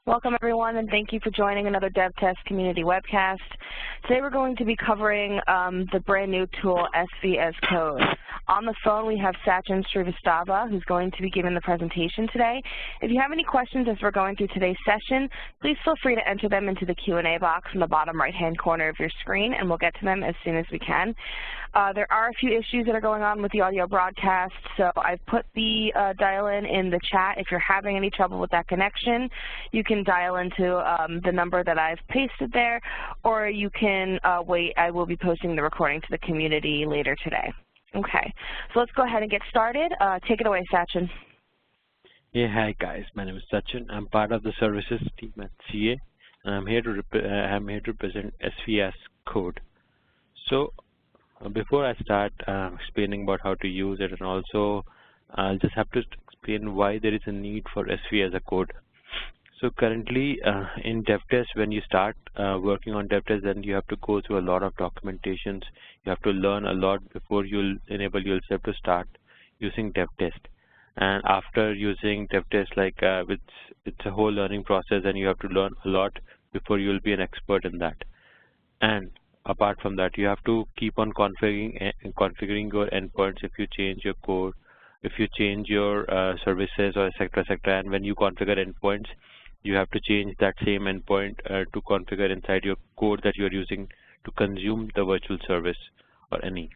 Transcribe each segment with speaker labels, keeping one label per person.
Speaker 1: Welcome everyone, and thank you for joining another DevTest community webcast. Today we're going to be covering the brand new tool SV as Code. On the phone we have Sachin Srivastava, who's going to be giving the presentation today. If you have any questions as we're going through today's session, please feel free to enter them into the Q&A box in the bottom right-hand corner of your screen, and we'll get to them as soon as we can. There are a few issues that are going on with the audio broadcast, so I've put the dial-in in the chat. If you're having any trouble with that connection, you can dial into the number that I've pasted there, or you can wait. I will be posting the recording to the community later today. Okay, so let's go ahead and get started. Take it away, Sachin.
Speaker 2: Yeah, hi guys. My name is Sachin. I'm part of the services team at CA, and I'm here to present SV as Code. So before I start explaining about how to use it, and also I'll just have to explain why there is a need for SV as a code. So currently in DevTest, when you start working on DevTest, then you have to go through a lot of documentations. You have to learn a lot before you'll enable yourself to start using DevTest. And after using DevTest, like it's a whole learning process, and you have to learn a lot before you'll be an expert in that. And apart from that, you have to keep on configuring your endpoints if you change your code, if you change your services or etc. And when you configure endpoints, you have to change that same endpoint to configure inside your code that you're using to consume the virtual service or any.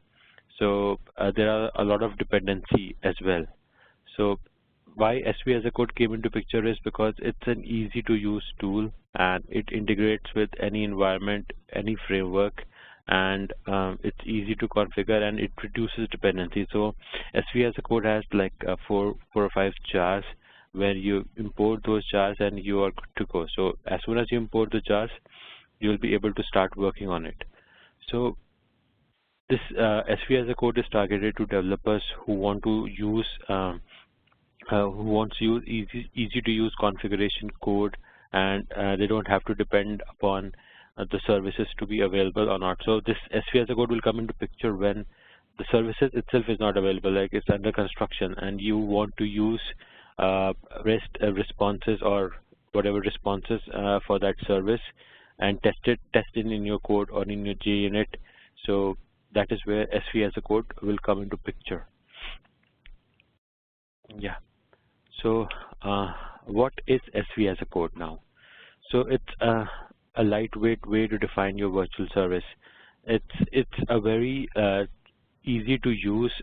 Speaker 2: So there are a lot of dependency as well. So why SV as a code came into picture is because it's an easy to use tool, and it integrates with any environment, any framework, and it's easy to configure, and it reduces dependency. So SV as a code has like four or five jars where you import those jars and you are good to go. So as soon as you import the jars, you'll be able to start working on it. So this SV as a code is targeted to developers who want to use easy to use configuration code, and they don't have to depend upon the services to be available or not. So this SV as a code will come into picture when the services itself is not available, like it's under construction, and you want to use REST responses or whatever responses for that service and test it in your code or in your JUnit. So that is where SV as a code will come into picture. Yeah. So what is SV as a code now? So it's a lightweight way to define your virtual service. It's a very easy to use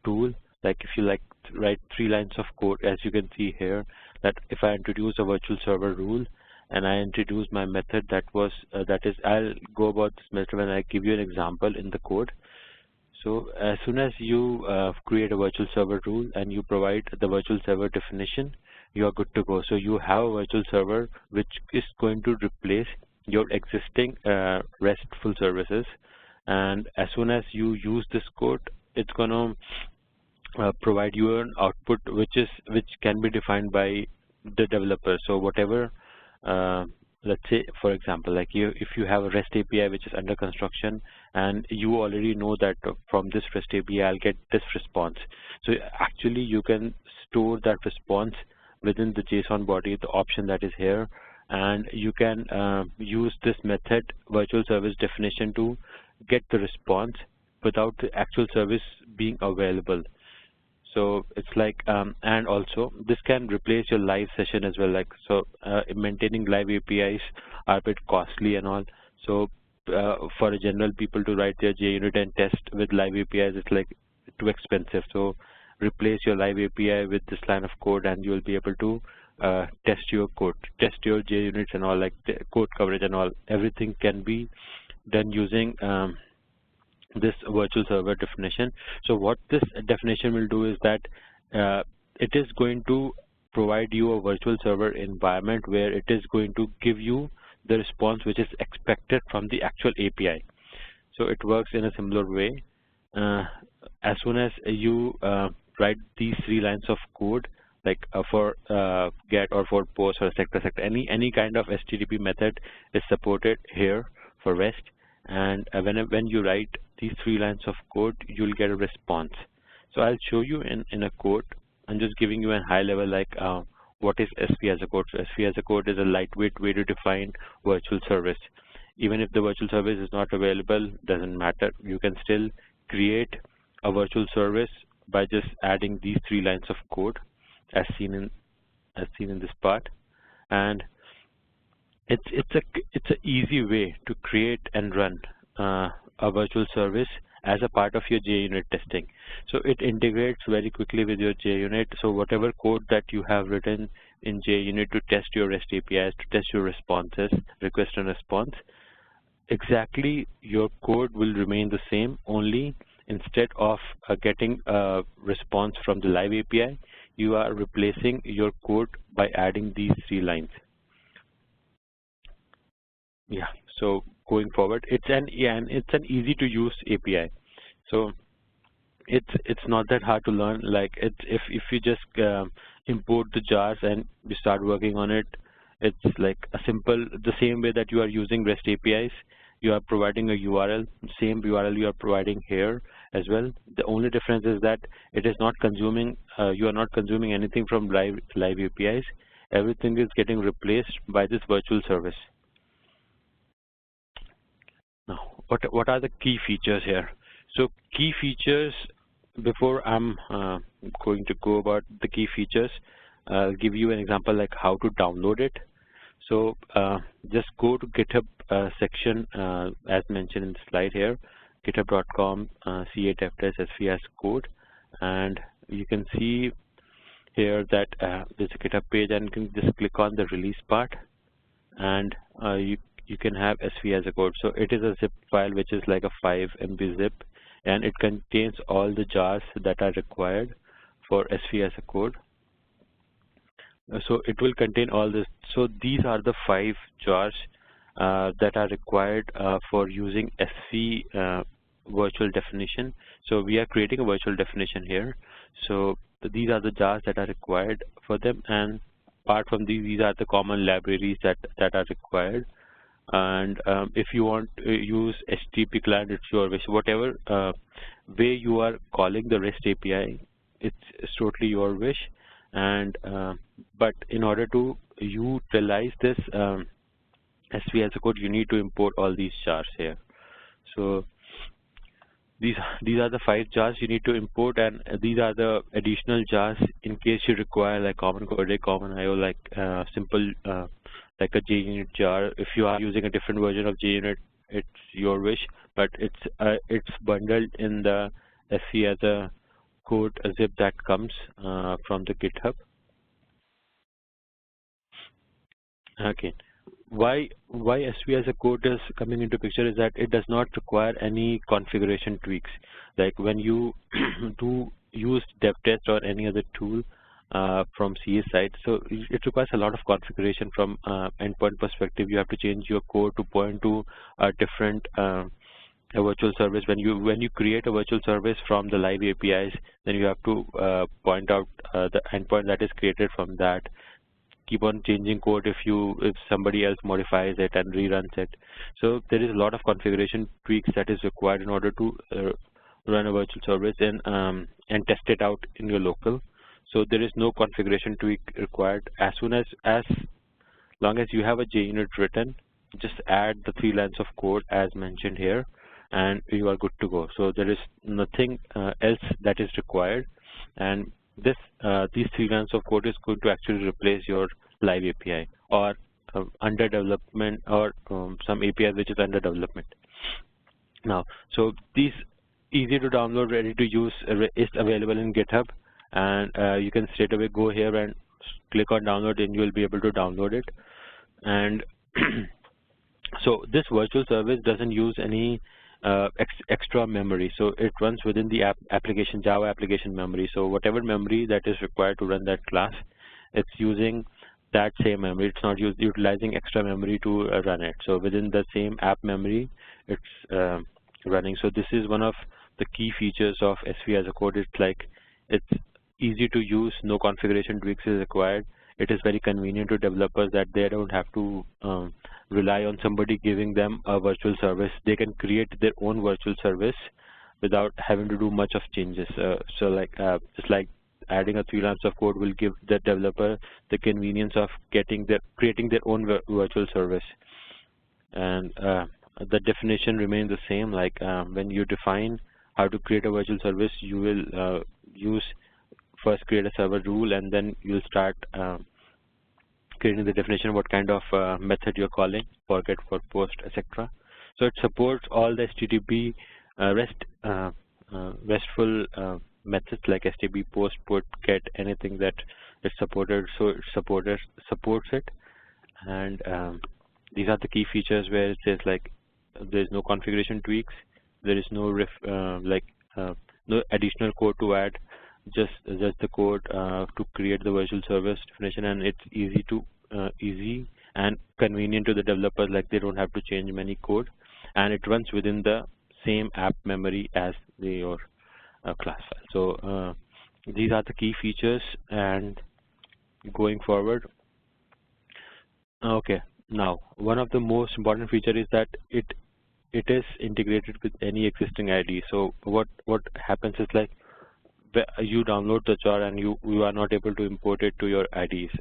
Speaker 2: tool. Like if you write 3 lines of code, as you can see here, that if I introduce a virtual server rule and I introduce my method, I'll go about this method when I give you an example in the code. So as soon as you create a virtual server rule and you provide the virtual server definition, you are good to go. So you have a virtual server which is going to replace your existing RESTful services, and as soon as you use this code, it's going to provide you an output which can be defined by the developer. So whatever, let's say for example, like if you have a REST API which is under construction, and you already know that from this REST API I'll get this response. So actually you can store that response within the JSON body, the option that is here, and you can use this method virtual service definition to get the response without the actual service being available. So it's like, and also this can replace your live session as well. Like, so maintaining live APIs are a bit costly and all. So for a general people to write their JUnit and test with live APIs, it's like too expensive. So replace your live API with this line of code, and you will be able to test your code, test your JUnits and all, like the code coverage and all. Everything can be done using this virtual server definition. So what this definition will do is that it is going to provide you a virtual server environment where it is going to give you the response which is expected from the actual API. So it works in a similar way. As soon as you write these 3 lines of code, like for get or for post or etc. Any kind of HTTP method is supported here for REST, and when you write these 3 lines of code, you'll get a response. So I'll show you in a code. I'm just giving you a high level, like what is SV as a code? So SV as a code is a lightweight way to define virtual service. Even if the virtual service is not available, doesn't matter. You can still create a virtual service by just adding these 3 lines of code as seen in this part. And it's a easy way to create and run a virtual service as a part of your JUnit testing. So it integrates very quickly with your JUnit. So whatever code that you have written in JUnit to test your REST APIs, to test your responses, request and response, exactly your code will remain the same, only instead of getting a response from the live API, you are replacing your code by adding these 3 lines. Yeah, so going forward, it's an easy to use API. So it's not that hard to learn. Like if you just import the jars and you start working on it, it's like the same way that you are using REST APIs. You are providing a URL, same URL you are providing here as well. The only difference is that it is not consuming, you are not consuming anything from live APIs. Everything is getting replaced by this virtual service. Now, what are the key features here? So key features, before I'm going to go about the key features, I'll give you an example like how to download it. So just go to GitHub section as mentioned in the slide here, github.com ca devtest SV as code, and you can see here that there's a GitHub page, and you can just click on the release part, and you can have SV as a code. So it is a zip file which is like a 5 MB zip, and it contains all the jars that are required for SV as a code. So it will contain all this. So these are the 5 jars that are required for using SV virtual definition. So we are creating a virtual definition here. So these are the jars that are required for them, and apart from these are the common libraries that are required. And if you want to use HTTP client, it's your wish. Whatever way you are calling the REST API, it's totally your wish. And but in order to utilize this SV as a code, you need to import all these jars here. So these are the 5 jars you need to import, and these are the additional jars in case you require like common code, common IO, like simple like a JUnit jar. If you are using a different version of JUnit, it's your wish, but it's bundled in the SV as a code zip that comes from the GitHub. Okay, why SV as a code is coming into picture is that it does not require any configuration tweaks. Like when you do use DevTest or any other tool from CA side, so it requires a lot of configuration from endpoint perspective. You have to change your code to point to a different a virtual service. When you create a virtual service from the live APIs, then you have to point out the endpoint that is created from that. Keep on changing code if somebody else modifies it and reruns it. So there is a lot of configuration tweaks that is required in order to run a virtual service and test it out in your local. So there is no configuration tweak required. As long as you have a JUnit written, just add the 3 lines of code as mentioned here, and you are good to go. So there is nothing else that is required, and these 3 lines of code is going to actually replace your live API or under development, or some API which is under development. Now, so these easy to download, ready to use is available in GitHub, and you can straight away go here and click on download, and you will be able to download it. And so this virtual service doesn't use any extra memory, so it runs within the Java application memory. So whatever memory that is required to run that class, it's using that same memory. It's not utilizing extra memory to run it. So within the same app memory, it's running. So this is one of the key features of SV as a code. It's easy to use, no configuration tweaks is required. It is very convenient to developers that they don't have to rely on somebody giving them a virtual service. They can create their own virtual service without having to do much of changes. So like just like adding a 3 lines of code will give the developer the convenience of creating their own virtual service. And the definition remains the same. Like when you define how to create a virtual service, you will first create a server rule, and then you'll start creating the definition of what kind of method you're calling, for get, for post, etc. So it supports all the HTTP RESTful methods like HTTP, post, put, get, anything that is supported. So it supports it. And these are the key features where it says like there's no configuration tweaks, there is no no additional code to add, just the code to create the virtual service definition, and it's easy and convenient to the developers. Like they don't have to change many code, and it runs within the same app memory as your class file. So these are the key features. And going forward, okay, now one of the most important feature is that it is integrated with any existing ID. So what happens is like you download the jar and you are not able to import it to your IDs.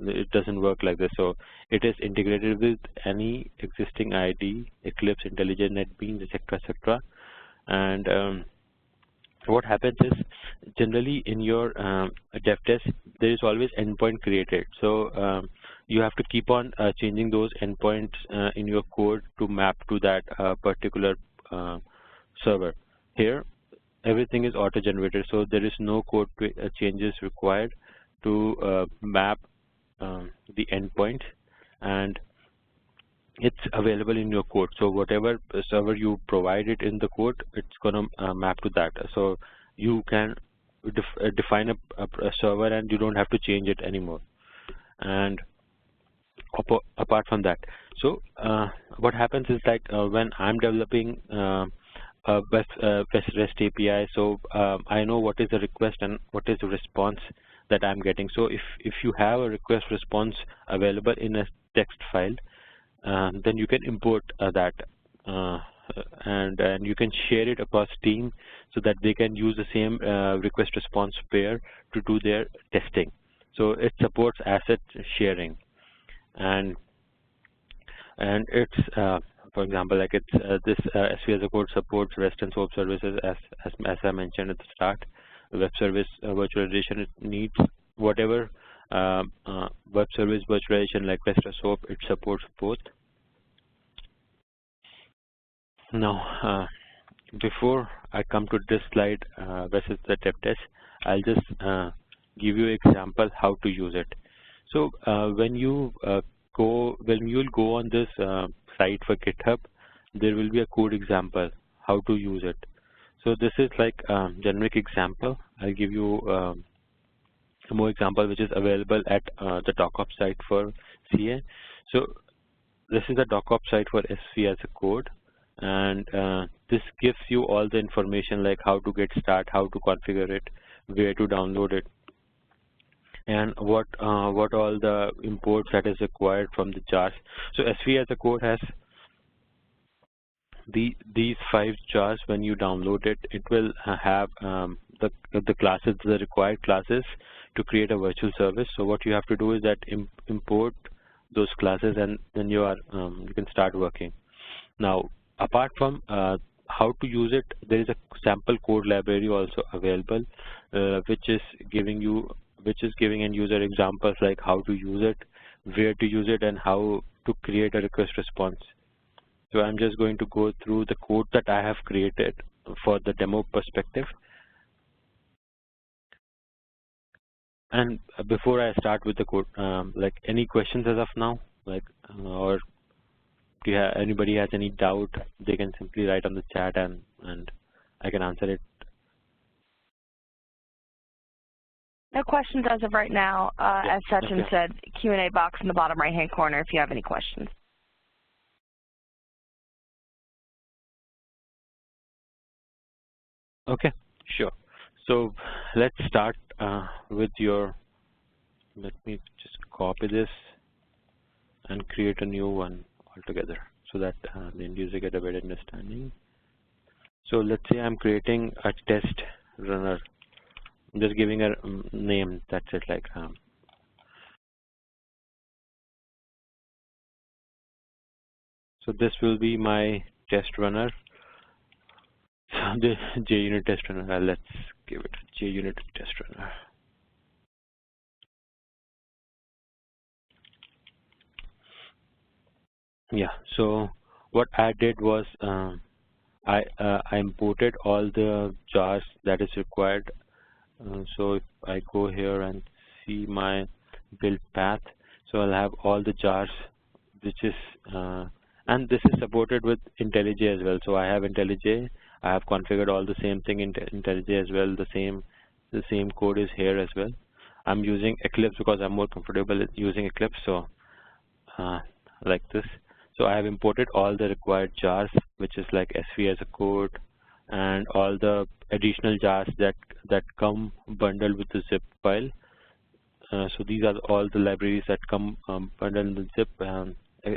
Speaker 2: It doesn't work like this. So it is integrated with any existing ID, Eclipse, IntelliJ, NetBeans, etc. And what happens is generally in your DevTest there is always endpoint created. So you have to keep on changing those endpoints in your code to map to that particular server. Here everything is auto-generated, so there is no code changes required to map the endpoint, and it's available in your code. So whatever server you provided in the code, it's gonna map to that. So you can define a server and you don't have to change it anymore. And apart from that, so what happens is like when I'm developing REST API, so I know what is the request and what is the response that I'm getting. So if you have a request response available in a text file, then you can import that and you can share it across team so that they can use the same request response pair to do their testing. So it supports asset sharing, and it's for example, like it's this SV as a code supports REST and SOAP services as I mentioned at the start. Web service virtualization needs whatever web service virtualization like REST or SOAP, it supports both. Now, before I come to this slide versus the DevTest, I'll just give you an example how to use it. So when you'll go on this site for GitHub, there will be a code example how to use it. So this is like generic example. I'll give you some more example which is available at the docOps site for CA. So this is the docOps site for SV as a code, and this gives you all the information like how to get started, how to configure it, where to download it, and what all the imports that is required from the jars. So SV as a code has these 5 jars. When you download it, it will have the classes, the required classes to create a virtual service. So what you have to do is that import those classes, and then you can start working. Now, apart from how to use it, there is a sample code library also available, which is giving end user examples like how to use it, where to use it, and how to create a request response. So I'm just going to go through the code that I have created for the demo perspective. And before I start with the code, like any questions as of now, like or do you have, anybody has any doubt, they can simply write on the chat and I can answer it.
Speaker 1: No questions as of right now. As Sachin said, Q&A box in the bottom right-hand corner if you have any questions.
Speaker 2: Okay, sure. So let's start with your, let me just copy this and create a new one altogether so that the end user get a better understanding. So let's say I'm creating a test runner I'm just giving a name. That's it. Like so this will be my test runner. So the JUnit test runner. Let's give it JUnit test runner. Yeah. So what I did was I imported all the jars that is required. So if I go here and see my build path, so I'll have all the jars, which is and this is supported with IntelliJ as well. So I have IntelliJ. I have configured all the same thing in IntelliJ as well. The same code is here as well. I'm using Eclipse because I'm more comfortable using Eclipse. So like this. So I have imported all the required jars, which is like SV as a code, and all the additional jars that come bundled with the zip file. So these are all the libraries that come bundled in the zip,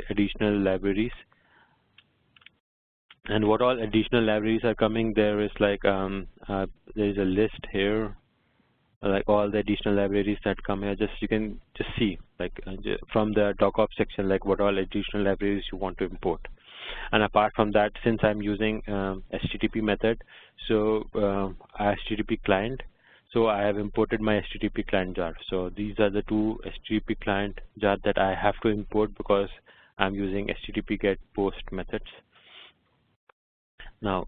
Speaker 2: additional libraries. And what all additional libraries are coming, there is like there is a list here, like all the additional libraries that come here. You can just see like from the DocOps section, like what all additional libraries you want to import. And apart from that, since I'm using HTTP method, so HTTP client, so I have imported my HTTP client jar. So these are the two HTTP client jar that I have to import because I'm using HTTP get post methods. Now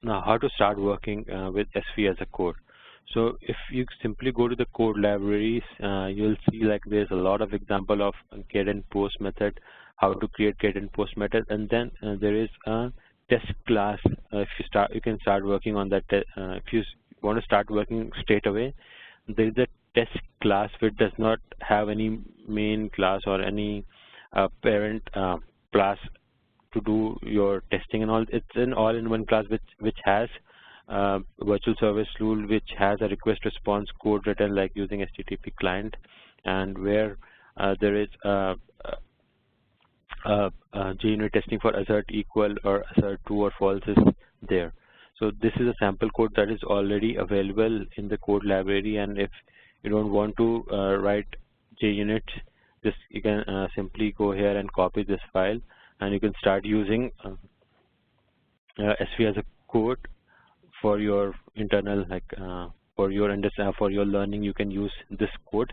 Speaker 2: how to start working with SV as a code. So if you simply go to the code libraries, you'll see like there's a lot of example of get and post method, how to create get and post method, and then there is a test class. If you can start working on that. If you want to start working straight away, there is a test class which does not have any main class or any parent class to do your testing and all. It's an all-in-one class which has virtual service rule, which has a request response code written like using HTTP client, and where there is JUnit testing for assert equal or assert true or false is there. So this is a sample code that is already available in the code library, and if you don't want to write JUnit, you can simply go here and copy this file, and you can start using SV as a code for your internal, like for your learning. You can use this code,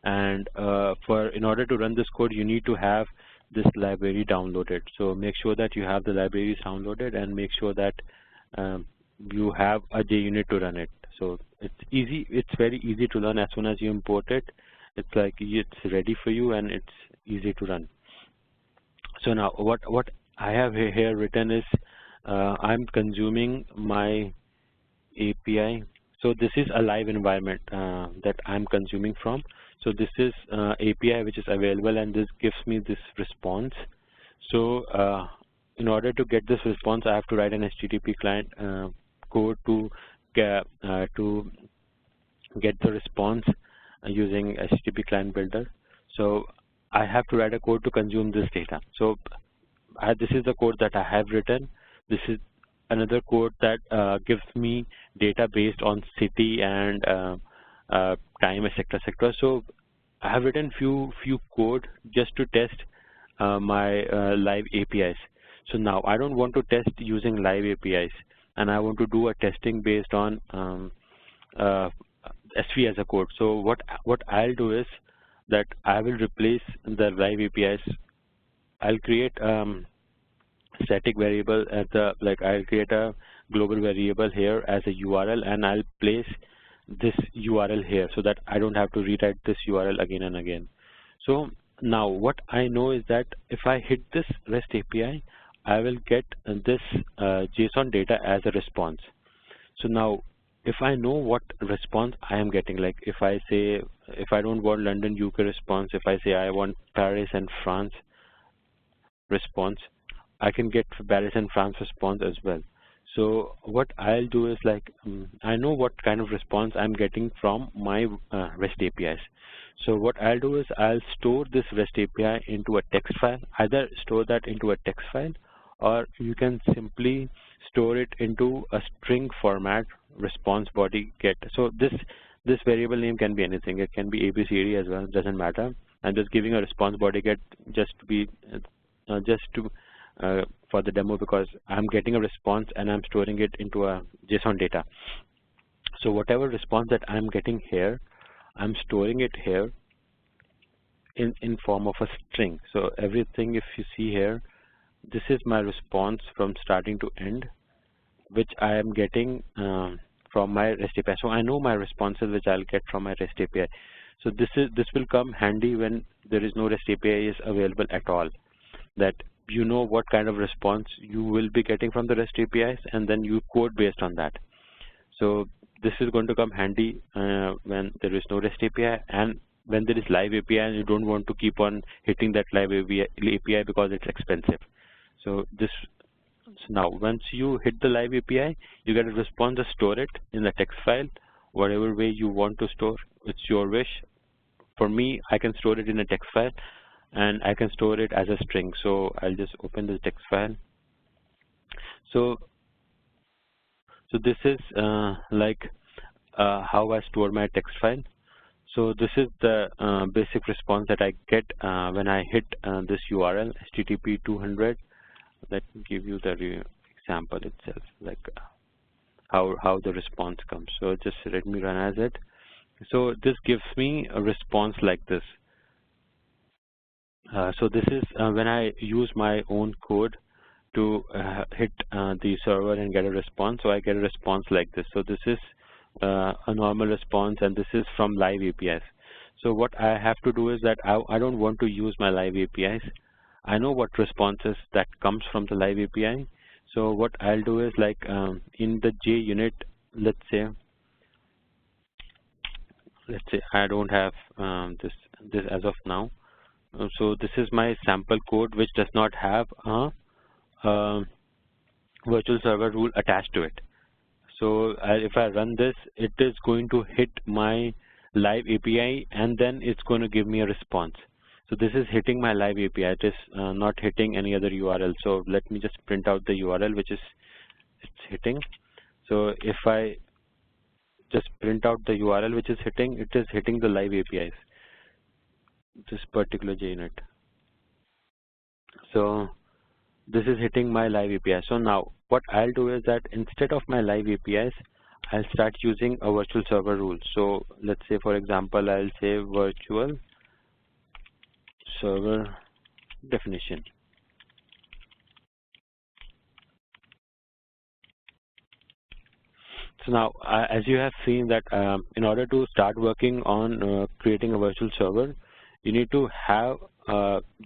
Speaker 2: and in order to run this code, you need to have this library downloaded. So make sure that you have the libraries downloaded, and make sure that you have a JUnit to run it. So it's easy. It's very easy to learn. As soon as you import it, it's like it's ready for you and it's easy to run. So now what I have here written is I'm consuming my API. So this is a live environment that I'm consuming from. So this is API which is available, and this gives me this response. So in order to get this response, I have to write an HTTP client code to get the response using HTTP client builder. So I have to write a code to consume this data. So this is the code that I have written. This is another code that gives me data based on city and time, etc., etc. So I have written few code just to test my live APIs. So now I don't want to test using live APIs, and I want to do a testing based on SV as a code. So what I'll do is that I will replace the live APIs. I'll create static variable at the, like I'll create a global variable here as a URL, and I'll place this URL here so that I don't have to rewrite this URL again and again. So now what I know is that if I hit this REST API, I will get this JSON data as a response. So now if I know what response I am getting, like if I say, if I don't want London UK response, if I say I want Paris and France response, I can get Paris and France response as well. So what I'll do is like I know what kind of response I'm getting from my REST APIs. So what I'll do is I'll store this REST API into a text file, either store that into a text file, or you can simply store it into a string format, response body get. So this variable name can be anything. It can be ABCD as well, doesn't matter. I'm just giving a response body get just to be for the demo, because I'm getting a response and I'm storing it into a JSON data. So whatever response that I'm getting here, I'm storing it here in form of a string. So everything, if you see here, this is my response from starting to end, which I am getting from my REST API. So I know my responses which I'll get from my REST API. So this will come handy when there is no REST API is available at all, that you know what kind of response you will be getting from the REST APIs, and then you code based on that. So this is going to come handy when there is no REST API, and when there is live API and you don't want to keep on hitting that live API because it's expensive. So now once you hit the live API, you get a response, just store it in the text file, whatever way you want to store. It's your wish. For me, I can store it in a text file, and I can store it as a string. So I'll just open the text file. So this is how I store my text file. So this is the basic response that I get when I hit this URL, HTTP 200. Let me give you the example itself, like how the response comes. So just let me run as it. So this gives me a response like this. So this is when I use my own code to hit the server and get a response. So I get a response like this. So this is a normal response, and this is from live APIs. So what I have to do is that I don't want to use my live APIs. I know what responses that comes from the live API. So what I'll do is, like in the JUnit, let's say I don't have this as of now. So this is my sample code which does not have a virtual server rule attached to it. So if I run this, it is going to hit my live API, and then it's going to give me a response. So this is hitting my live API. It is not hitting any other URL. So let me just print out the URL which is it's hitting. So if I just print out the URL which is hitting, it is hitting the live APIs, this particular JUnit. So this is hitting my live API. So now what I'll do is that instead of my live APIs, I'll start using a virtual server rule. So let's say, for example, I'll say virtual server definition. So now, as you have seen that in order to start working on creating a virtual server, you need to have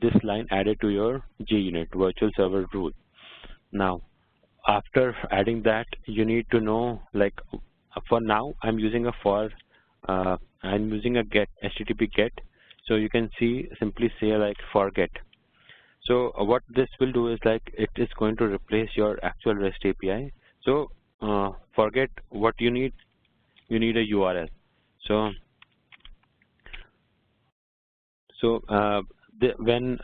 Speaker 2: this line added to your JUnit, virtual server rule. Now, after adding that, you need to know, like, for now, I'm using I'm using a get, HTTP get. So you can simply say like forget. So what this will do is, like, it is going to replace your actual REST API. So forget what you need a URL. So when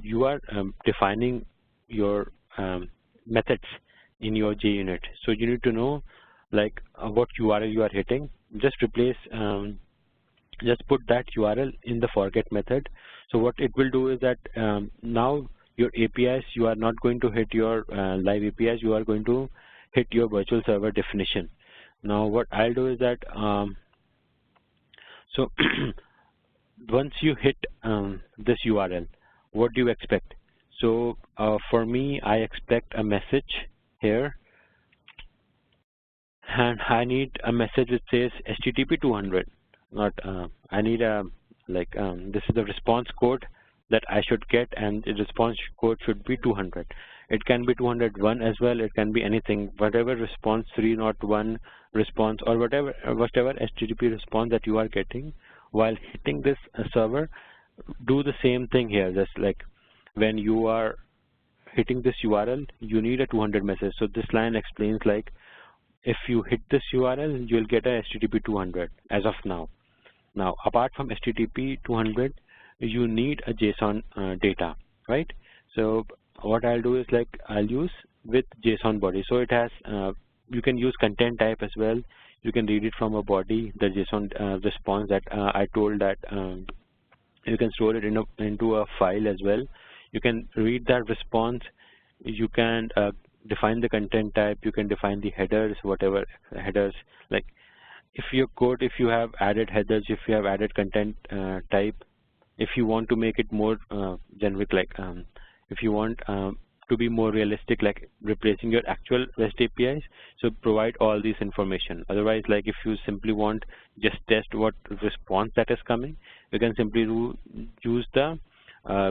Speaker 2: you are defining your methods in your JUnit, so you need to know, like, what URL you are hitting. Just replace just put that URL in the forget method. So what it will do is that now your APIs, you are not going to hit your live APIs, you are going to hit your virtual server definition. Now what I'll do is that so once you hit this URL, what do you expect? So for me, I expect a message here, and I need a message which says HTTP 200. Not I need a this is the response code that I should get, and the response code should be 200. It can be 201 as well. It can be anything, whatever response 301 response or whatever HTTP response that you are getting while hitting this server. Do the same thing here. Just like when you are hitting this URL, you need a 200 message. So this line explains, like, if you hit this URL, you'll get a HTTP 200 as of now. Now, apart from HTTP 200, you need a JSON data, right? So what I'll do is like I'll use with JSON body. So it has you can use content type as well. You can read it from a body, the JSON response that I told that you can store it into a file as well. You can read that response. You can define the content type. You can define the headers, whatever headers. Like if your code, if you have added headers, if you have added content type, if you want to make it more generic, like if you want to be more realistic, like replacing your actual REST APIs, so provide all this information. Otherwise, like if you simply want just test what response that is coming, you can simply use the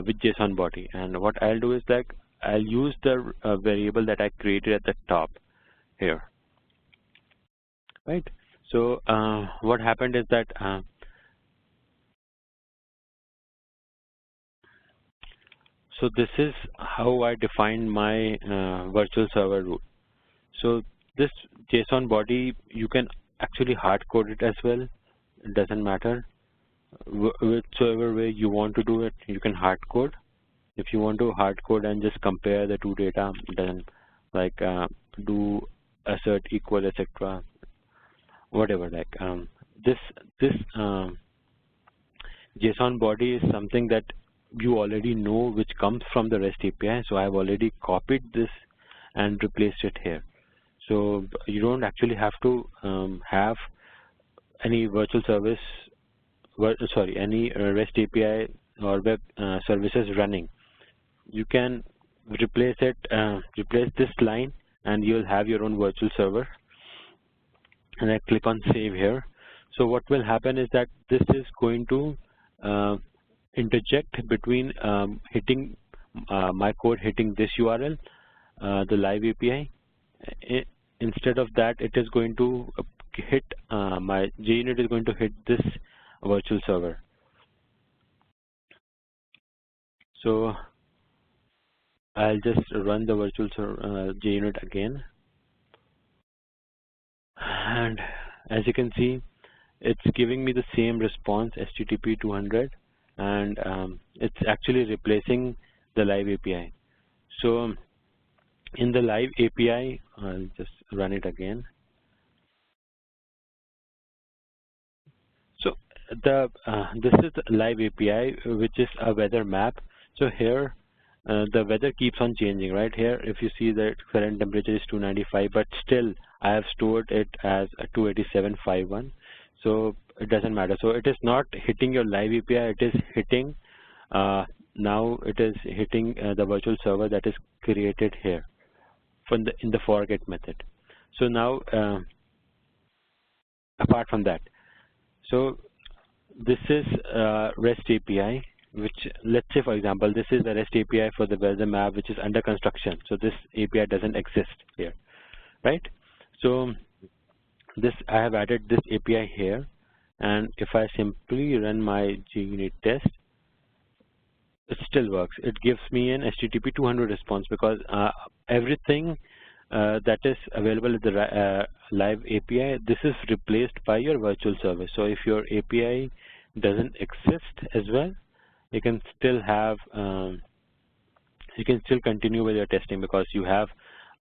Speaker 2: with JSON body. And what I'll do is like I'll use the variable that I created at the top here, right? So what happened is that so this is how I define my virtual server rule. So this JSON body, you can actually hard code it as well. It doesn't matter. Whichever way you want to do it, you can hard code. If you want to hard code and just compare the two data, then like do assert equal, etc. Whatever. Like this JSON body is something that you already know, which comes from the REST API. So I've already copied this and replaced it here. So you don't actually have to have any virtual service, any REST API or web services running. You can replace it, replace this line, and you'll have your own virtual server. And I click on save here. So what will happen is that this is going to interject between hitting my code hitting this URL, the live API. Instead of that, it is going to hit my JUnit is going to hit this virtual server. So I'll just run the virtual server JUnit again, and as you can see, it's giving me the same response, HTTP 200, and it's actually replacing the live API. So in the live API, I'll just run it again. So this is the live API, which is a weather map. So here the weather keeps on changing, right? Here if you see that current temperature is 295, but still I have stored it as 287.51. So it doesn't matter. So it is not hitting your live API, it is hitting now it is hitting the virtual server that is created here from in the forget method. So now apart from that, so this is REST API, which, let's say for example, this is the REST API for the weather map, which is under construction. So this API doesn't exist here, right? So this I have added this API here, and if I simply run my JUnit test, it still works. It gives me an HTTP 200 response because everything that is available at the live API, this is replaced by your virtual service. So if your API doesn't exist as well, you can still have you can still continue with your testing because you have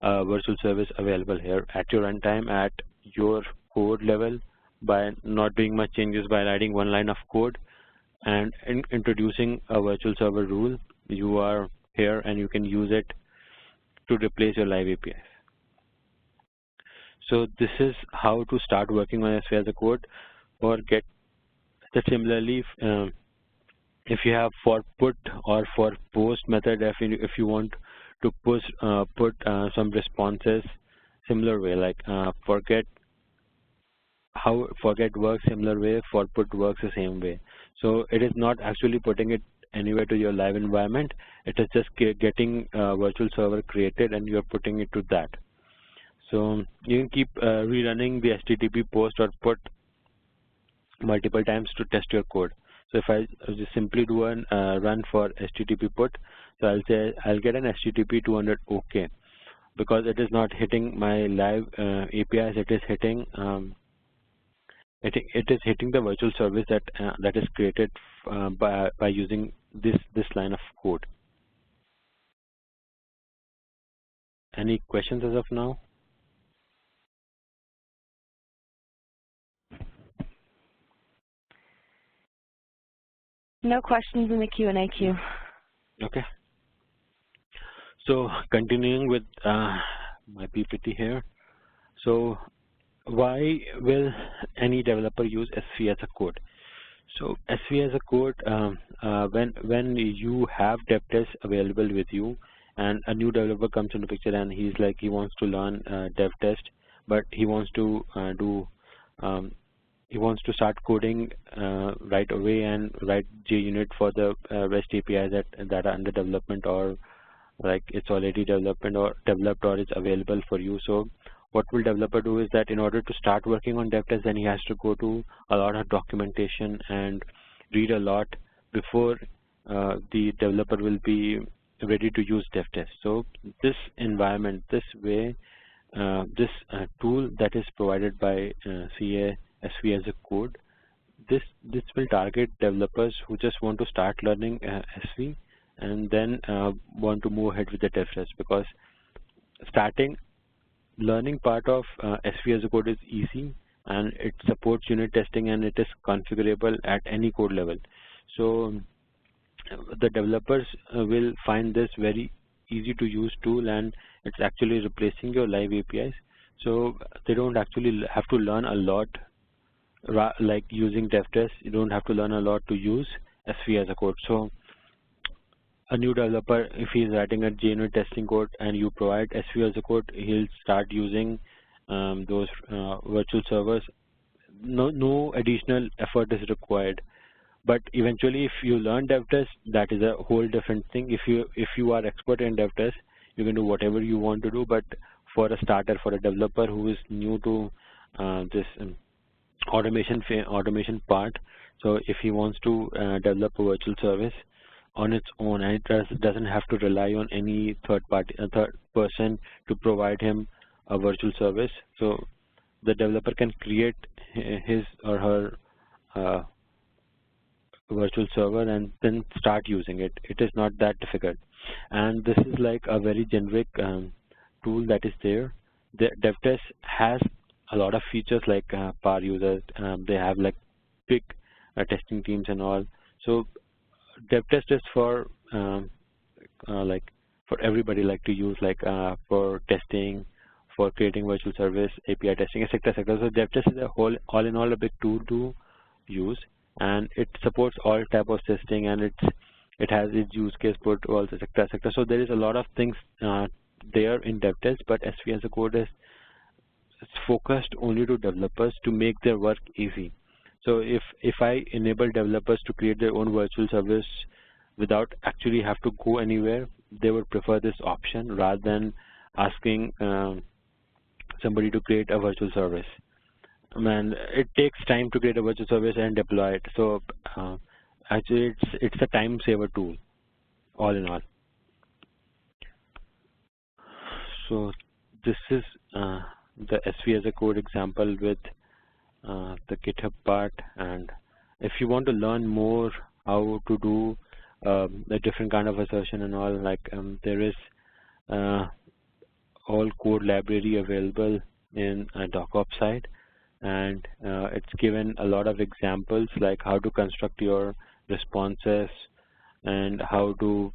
Speaker 2: a virtual service available here at your runtime at your code level by not doing much changes, by writing one line of code and introducing a virtual server rule. You are here and you can use it to replace your live APIs. So this is how to start working on SVI as a code or get that. Similarly, if you have for put or for post method, if you want to put some responses similar way, like forget works similar way, for put works the same way. So it is not actually putting it anywhere to your live environment. It is just getting a virtual server created and you're putting it to that. So you can keep rerunning the HTTP post or put multiple times to test your code. So if I just simply do a run for HTTP put, so I'll say I'll get an HTTP 200 OK, because it is not hitting my live APIs. It is hitting it is hitting the virtual service that is created by using this line of code. Any questions as of now?
Speaker 1: No questions in the Q&A queue.
Speaker 2: Okay. So continuing with my PPT here. So why will any developer use SV as a code? So SV as a code, when you have DevTest available with you, and a new developer comes into picture and he wants to learn DevTest, but he wants to start coding right away and write JUnit for the REST APIs that are under development, or like it's already developed or is available for you. So what will developer do is that in order to start working on DevTest, then he has to go to a lot of documentation and read a lot before the developer will be ready to use DevTest. So this environment, this way, this tool that is provided by CA SV as a code, this will target developers who just want to start learning SV and then want to move ahead with the DevTest, because learning part of SV as a code is easy, and it supports unit testing, and it is configurable at any code level. So the developers will find this very easy to use tool, and it's actually replacing your live APIs. So they don't actually have to learn a lot. Like using DevTest, you don't have to learn a lot to use SV as a code. So a new developer, if he's writing a JUnit testing code and you provide SV as a code, he'll start using those virtual servers. No additional effort is required. But eventually, if you learn DevTest, that is a whole different thing. If you are expert in DevTest, you can do whatever you want to do. But for a starter, for a developer who is new to this automation part, so if he wants to develop a virtual service on its own, and it doesn't have to rely on any third person to provide him a virtual service, so the developer can create his or her virtual server and then start using it. It is not that difficult, and this is like a very generic tool that is there. The DevTest has a lot of features like power users. They have like big testing teams and all. So DevTest is for like for everybody like to use, like for testing, for creating virtual service, API testing, etc., etc. So DevTest is a all in all a big tool to use, and it supports all type of testing, and it has its use case protocols, etc., etc. So there is a lot of things there in DevTest, but SV as a code is focused only to developers to make their work easy. So if I enable developers to create their own virtual service without actually have to go anywhere, they would prefer this option rather than asking somebody to create a virtual service. And it takes time to create a virtual service and deploy it. So actually, it's a time saver tool, all in all. So this is the SV as a code example with the GitHub part. And if you want to learn more how to do a different kind of assertion and all, like there is all code library available in a DocOps site, and it's given a lot of examples like how to construct your responses and how to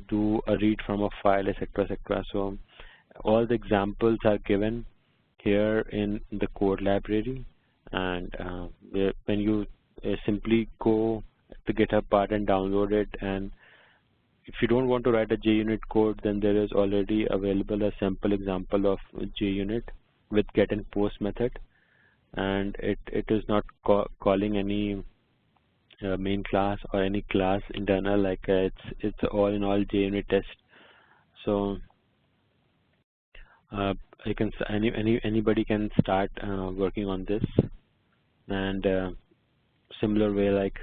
Speaker 2: do a read from a file, etc., etc. So all the examples are given here in the code library, and when you simply go to GitHub part and download it, and if you don't want to write a JUnit code, then there is already available a sample example of JUnit with get and post method, and it is not calling any main class or any class internal, like it's all in all JUnit test. So you can anybody can start working on this, and similar way, like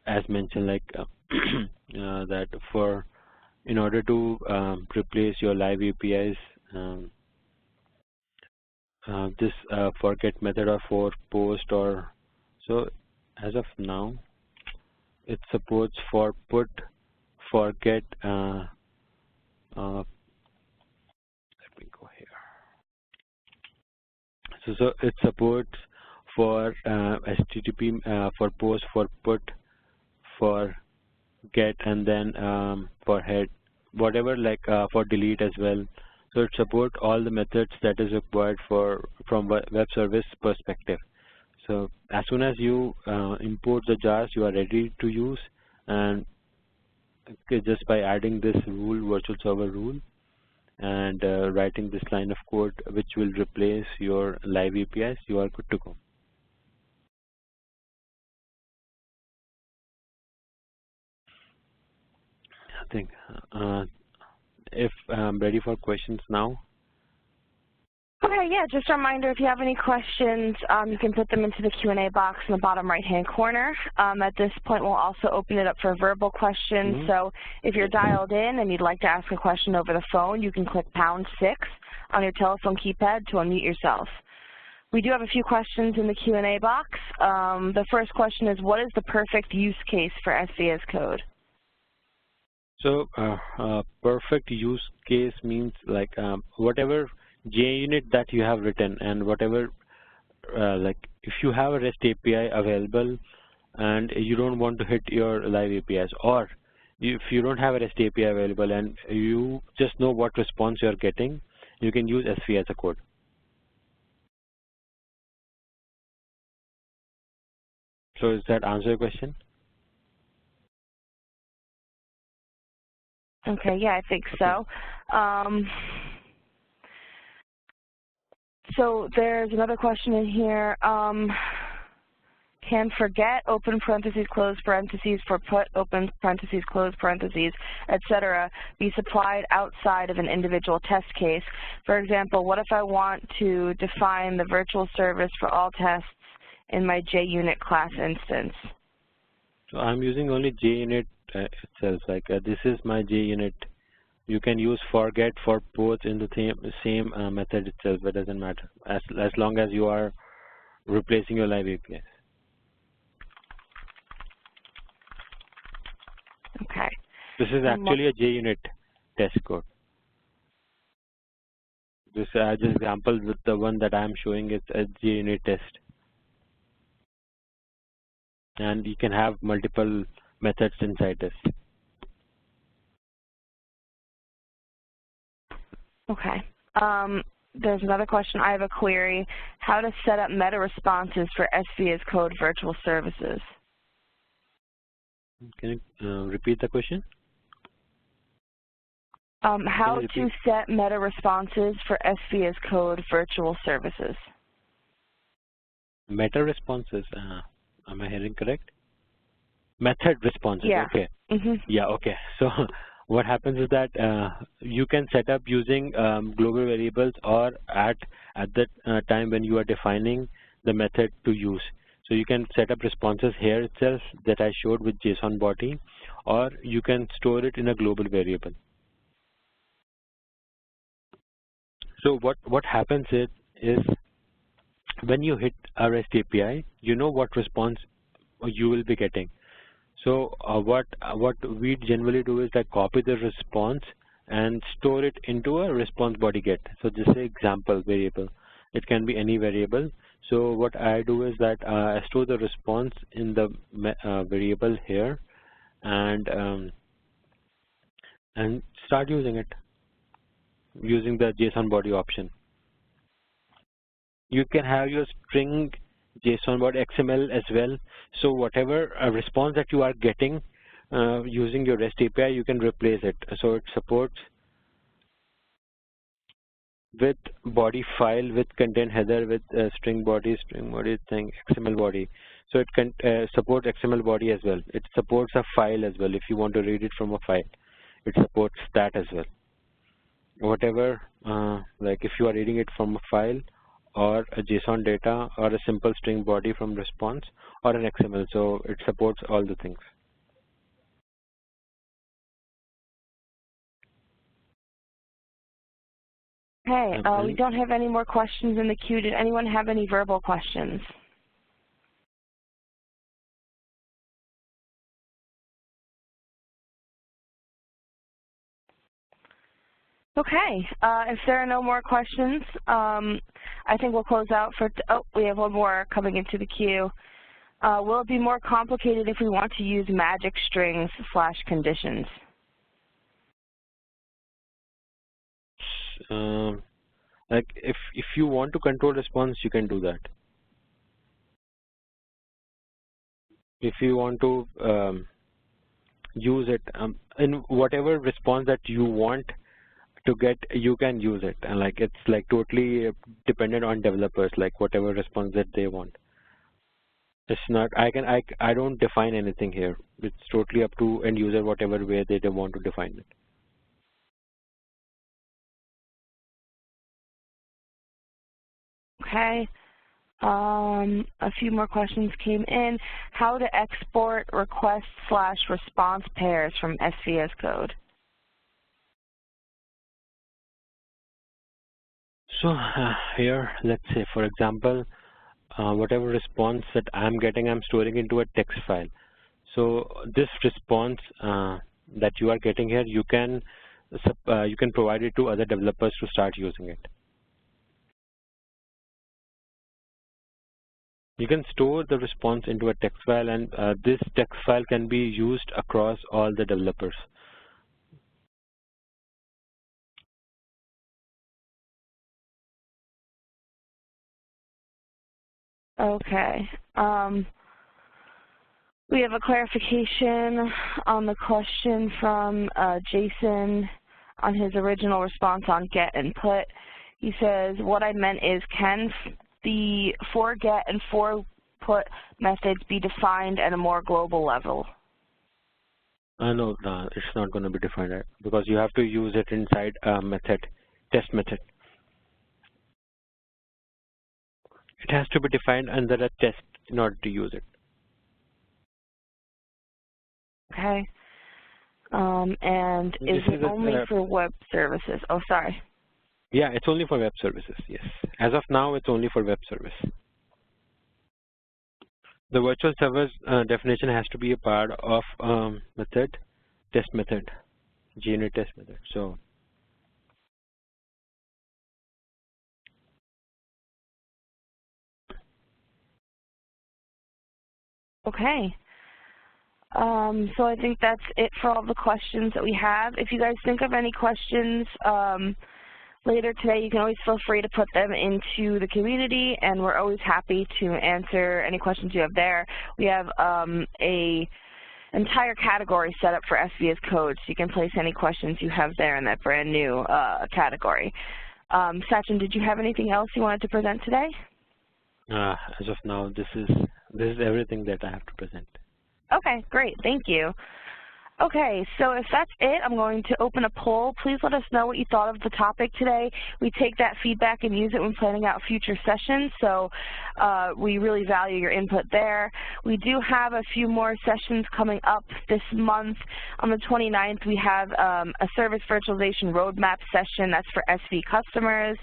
Speaker 2: as mentioned, like that in order to replace your live APIs, this forget method or for post, or so as of now it supports for put, forget, So it supports for HTTP, for post, for put, for get, and then for head, whatever, like for delete as well. So it supports all the methods that is required from web service perspective. So as soon as you import the jars, you are ready to use, and just by adding this rule, virtual server rule, and writing this line of code which will replace your live APIs, you are good to go. I think if I'm ready for questions now.
Speaker 1: Okay, yeah, just a reminder, if you have any questions, you can put them into the Q&A box in the bottom right-hand corner. At this point, we'll also open it up for verbal questions. So if you're dialed in and you'd like to ask a question over the phone, you can click #6 on your telephone keypad to unmute yourself. We do have a few questions in the Q&A box. The first question is, what is the perfect use case for SVS code?
Speaker 2: So perfect use case means like whatever JUnit that you have written, and whatever like if you have a REST API available and you don't want to hit your live APIs, or if you don't have a REST API available and you just know what response you're getting, you can use SV as a code. So does that answer your question?
Speaker 1: Okay, yeah, I think so. So there's another question in here. Can forget, open parentheses, close parentheses, for put, open parentheses, close parentheses, etc., be supplied outside of an individual test case? For example, what if I want to define the virtual service for all tests in my JUnit class instance?
Speaker 2: So I'm using only JUnit itself, like this is my JUnit. You can use forget for both in the same method itself. It doesn't matter as long as you are replacing your live APIs.
Speaker 1: Okay.
Speaker 2: This is actually a JUnit test code. This example with the one that I'm showing is a JUnit test, and you can have multiple methods inside this.
Speaker 1: Okay. There's another question. I have a query. How to set up meta responses for SVS code virtual services?
Speaker 2: Can you repeat the question?
Speaker 1: How to set meta responses for SVS code virtual services?
Speaker 2: Meta responses. Am I hearing correct? Method responses.
Speaker 1: Yeah.
Speaker 2: Okay. Yeah. Okay. So what happens is that you can set up using global variables, or at the time when you are defining the method to use. So you can set up responses here itself that I showed with JSON body, or you can store it in a global variable. So what happens is when you hit a REST API, you know what response you will be getting. So what we generally do is like copy the response and store it into a response body get. So this is an example variable. It can be any variable. So what I do is that I store the response in the variable here, and start using it using the JSON body option. You can have your string JSON body XML as well. So whatever response that you are getting using your REST API, you can replace it. So it supports with body file, with content header, with string body thing, XML body. So it can support XML body as well. It supports a file as well. If you want to read it from a file, it supports that as well. Whatever, like if you are reading it from a file, or a JSON data, or a simple string body from response, or an XML. So it supports all the things.
Speaker 1: Okay, we don't have any more questions in the queue. Did anyone have any verbal questions? Okay, if there are no more questions, I think we'll close out for, we have one more coming into the queue. Will it be more complicated if we want to use magic strings / conditions?
Speaker 2: Like if you want to control response, you can do that. If you want to use it in whatever response that you want to get, you can use it, and like it's like totally dependent on developers, like whatever response that they want. It's not, I don't define anything here. It's totally up to end user, whatever way they want to define it.
Speaker 1: Okay. A few more questions came in. How to export request / response pairs from SVS code?
Speaker 2: So here, let's say, for example, whatever response that I'm getting, I'm storing into a text file. So this response that you are getting here, you can provide it to other developers to start using it. You can store the response into a text file, and this text file can be used across all the developers.
Speaker 1: Okay. We have a clarification on the question from Jason on his original response on get and put. He says, what I meant is, can the for get and for put methods be defined at a more global level?
Speaker 2: No, it's not going to be defined because you have to use it inside a method, test method. It has to be defined under a test in order to use it.
Speaker 1: Okay. And is it only for web services? Oh, sorry.
Speaker 2: Yeah, it's only for web services, yes. As of now, it's only for web service. The virtual server's definition has to be a part of method, test method, GUnit test method. So
Speaker 1: okay. So I think that's it for all the questions that we have. If you guys think of any questions later today, you can always feel free to put them into the community, and we're always happy to answer any questions you have there. We have a entire category set up for SVS code, so you can place any questions you have there in that brand new category. Sachin, did you have anything else you wanted to present today?
Speaker 2: As of now, this is everything that I have to present.
Speaker 1: Okay, great. Thank you. Okay, so if that's it, I'm going to open a poll. Please let us know what you thought of the topic today. We take that feedback and use it when planning out future sessions, so we really value your input there. We do have a few more sessions coming up this month. On the 29th, we have a Service Virtualization Roadmap session. That's for SV customers.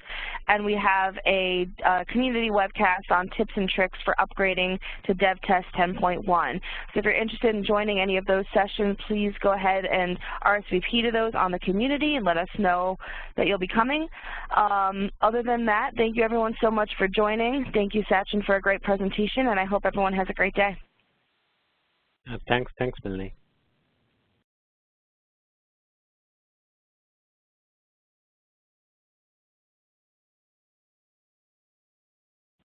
Speaker 1: And we have a community webcast on tips and tricks for upgrading to DevTest 10.1. So if you're interested in joining any of those sessions, please go ahead and RSVP to those on the community and let us know that you'll be coming. Other than that, thank you everyone so much for joining. Thank you, Sachin, for a great presentation, and I hope everyone has a great day.
Speaker 2: Thanks, Melanie.